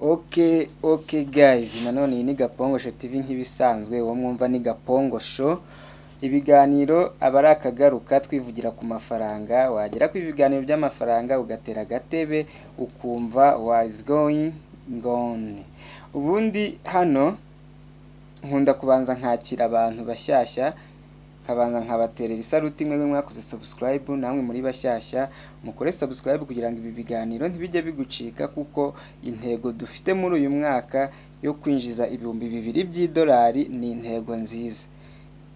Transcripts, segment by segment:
Okay guys, nanone iyi ni Gapongosho TV nk'ibisanzwe, uwo mwumva ni Gapongosho. Ibiganiro aba ari akagaruka twivugira ku mafaranga, wagera ku ibiganiro by'amafaranga ugatera gatebe ukumva what is going on. Ubundi hano nkunda kubanza nkakira abantu bashyashya, kabanza nkabaterera isaruti mwe mwakoze subscribe, namwe muri bashyashya mukore subscribe kugira ngo ibi biganiro ntibijye bigucika, kuko intego dufite muri uyu mwaka yo kwinjiza ibihumbi 2,000 by'idolari ni intego nziza.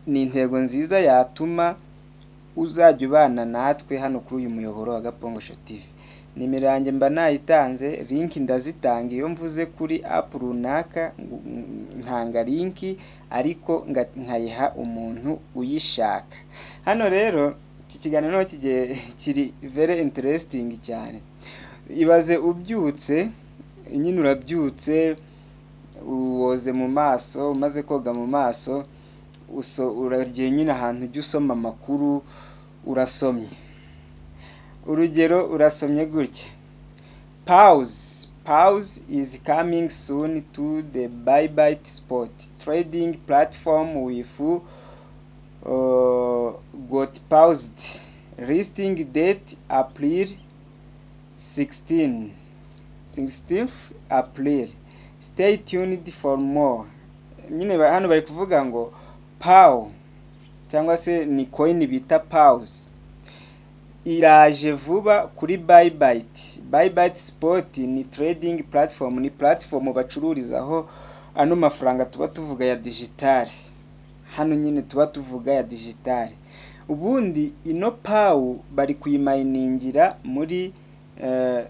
Ni intego nziza yatuma uzajya ubana natwe hano kuri uyu muyoboro wa Gapongosho TV. Nimero yanjye mba nayitanze, link ndazitanga iyo mvuze kuri app runaka, ntanga link ariko nkayiha umuntu uyishaka. Hano rero iki kiganiro kiri very interesting cyane. Ibaze ubyutse, nyine urabyutse, uwoze mu maso, umaze koga mu maso, uragiye nyine ahantu ujya usoma amakuru, urasomye. Urugero urasomye gutya: Pause is coming soon to the Bybit spot trading platform with got paused. Listing date April 16th April. Stay tuned for more. Nyine hano bari kuvuga ngo PAU cyangwa se ni coin bita Pause iraje vuba kuri Bybit. Bybit spot ni trading platform, ni platform bacururizaho ano mafaranga tuba tuvuga ya digital. Hano nyine tuba tuvuga ya digital. Ubundi ino PAU bari kuyimayiningira muri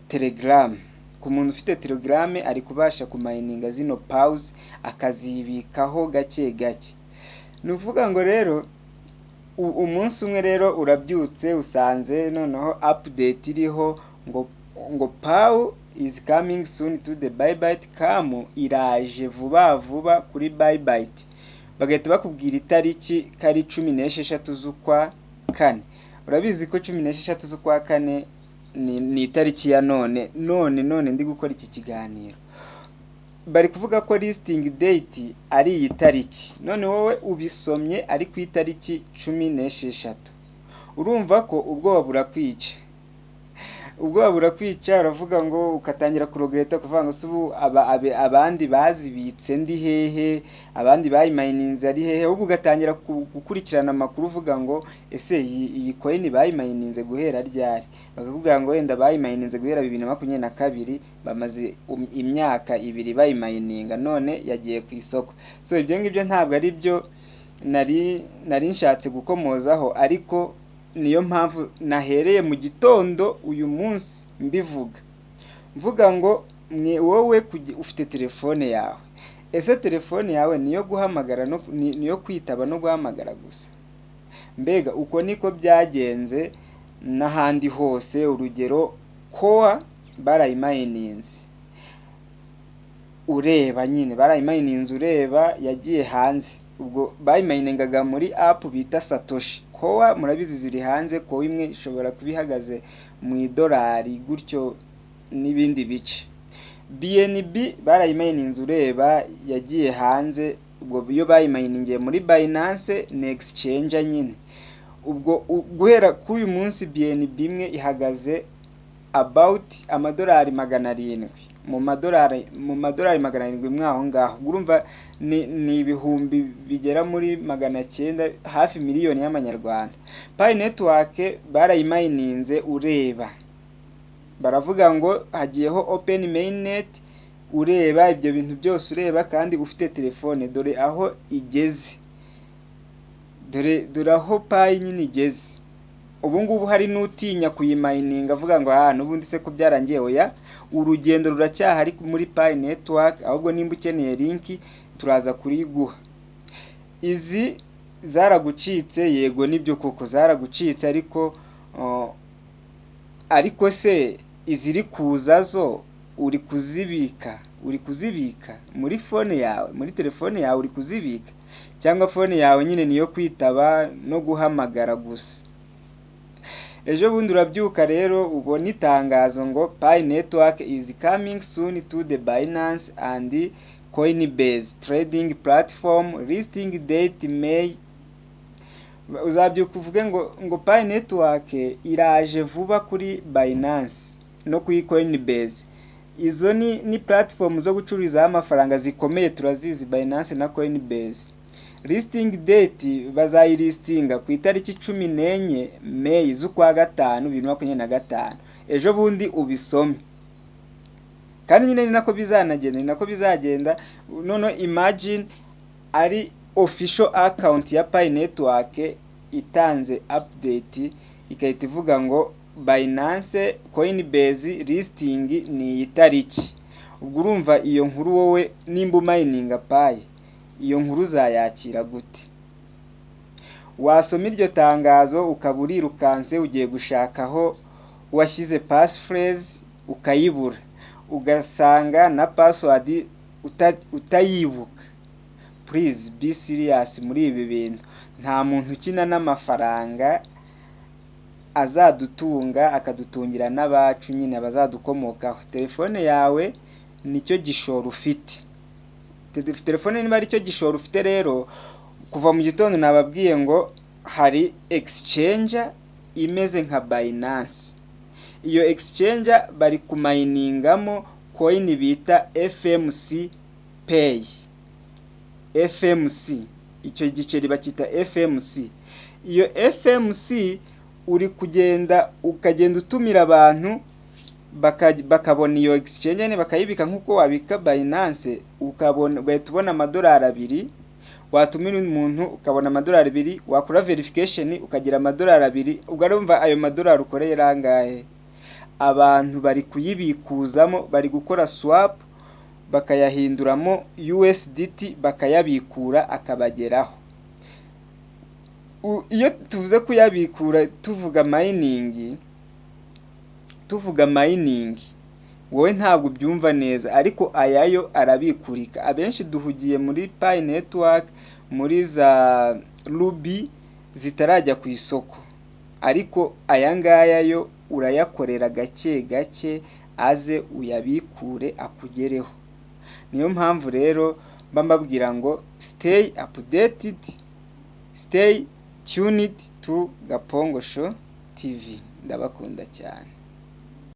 Telegram. Ku muntu ufite Telegram ari kubasha kumayininga zino Pause akazibikaho gake gake. Nuvuga ngo rero umunsi umwe rero urabyutse usanze noneho update iriho ngo PAU is coming soon to the Bybit. Kamu iraje vuba vuba kuri Bybit. Bagahita bakubwira itariki kari 16 z'ukwa kane. Urabizi ko 16 z'ukwa kane ni itariki ya none ndi gukora iki kiganiro. Bari kuvuga ko listing date ari iyi tariki, none wowe ubisomye ari ku itariki 16. Urumva ko ubwoba burakwica, uravuga ngo ukatangira kurogereta kuvuga ngo subu abandi bazibitse ndi hehe, abandi bayimayininze ari hehe, ubwo ugatangira gukurikirana amakuru uvuga ngo ese iyi coin bayimayininze guhera ryari. Bakakubwira ngo wenda bayimayininze guhera 2022, bamaze imyaka 2 bayimayininga, none yagiye ku isoko. So ibyo ngibyo ntabwo ari byo nari nshatse gukomozaho, ariko niyo mpamvu nahereye mu gitondo uyu munsi mvuga ngo wowe ufite telefone yawe, ese telefone yawe niyo guhamagara niyo kwitaba no guhamagara gusa? Mbega uko niko byagenze n'ahandi hose. Urugero Koa barayimayininze ureba, nyine barayimayininze ureba, yagiye hanze. Ubwo bayimayiningaga muri app bita Satoshi. Koa murabizi ziri hanze, ko imwe ishobora kubihagaze mu idolari gutyo n'ibindi bice. BNB barayimayininze ureba, yagiye hanze. Ubwo iyo bayimayiningiye muri Binance ni exchange nyine. Ubwo guhera ku uyu munsi BNB imwe ihagaze about amadolari 700, mu madolari 700 mwaho ngaho. Urumva ni ibihumbi bigera muri 900, hafi miliyoni y'amanyarwanda. Pi network barayimayininze ureba, baravuga ngo hagiyeho open mainnet ureba, ibyo bintu byose ureba kandi ufite telefone. Dore aho igeze, dore aho Pi nyine igeze. Ubu ngubu hari n'utinya kuyimayininga avuga ngo n'ubundi se ko byarangiye. Oya, urugendo ruracyahari muri Pi network, ahubwo nimba ukeneye link turaza kuriguha. Izi zaragucitse, yego nibyo koko zaragucitse, ariko se iziri kuza zo uri kuzibika muri phone yawe, muri telefone yawe uri kuzibika, cyangwa phone yawe nyine niyo kwitaba no guhamagara gusa? ejo bundi urabyuka rero ubona itangazo ngo Pi Network is coming soon to the Binance and Coinbase trading platform, listing date May. Uzabyuka uvuge ngo Pi Network iraje vuba kuri Binance no kuri Coinbase. Izo ni platform zo gucururizaho amafaranga zikomeye, turazizi Binance na Coinbase. Listing date bazayilistinga ku itariki 14 May z'ukwa 5 2025. Ejo bundi ubisome. Kandi nyine ni nako bizagenda. Nono imagine ari official account ya Pi Network itanze update ikahita ivuga ngo Binance Coinbase listing ni itariki. Ubwo urumva iyo nkuru wowe nimba mininga Pi, iyo nkuru zayakira gute? Wasoma iryo tangazo ukaburirukanse ugiye gushakaho washyize passphrase ukayibura, ugasanga na password utayibuka. Please be serious muri ibi bintu. Nta muntu ukina n'amafaranga azadutunga akadutungira n'abacu nyine abazadukomokaho. Telefone yawe nicyo gishoro ufite. Telefone niba ari cyo gishoro ufite rero, kuva mu gitondo nababwiye ngo hari exchange imeze nka Binance. Iyo exchange bari kumayiningamo coin bita FMC Pay. FMC, icyo giceri bakita FMC. Iyo FMC uri kugenda ukagenda utumira abantu bakabona iyo exchange ne bakayibika nkuko wabika Binance, ukabona ugahita ubona $2. Watumira umuntu ukabona $2, wakora verification ukagira $2. Ugarumva ayo $2 ukoreye rangahe? Abantu bari kuyibikuzamo, bari gukora swap bakayahinduramo USDT bakayabikura akabageraho. Iyo tuvuze kuyabikura tuvuga mining wowe ntabwo byumva neza, ariko ayayo arabikurika. Abenshi duhugiye muri Pi Network, muri za Ruby zitarajya ku isoko, ariko aya ngaya yo urayakorera gake gake aze uyabikure akugereho. Niyo mpamvu rero mbabwira ngo stay updated, stay tuned to Gapongo Show TV. Ndabakunda cyane.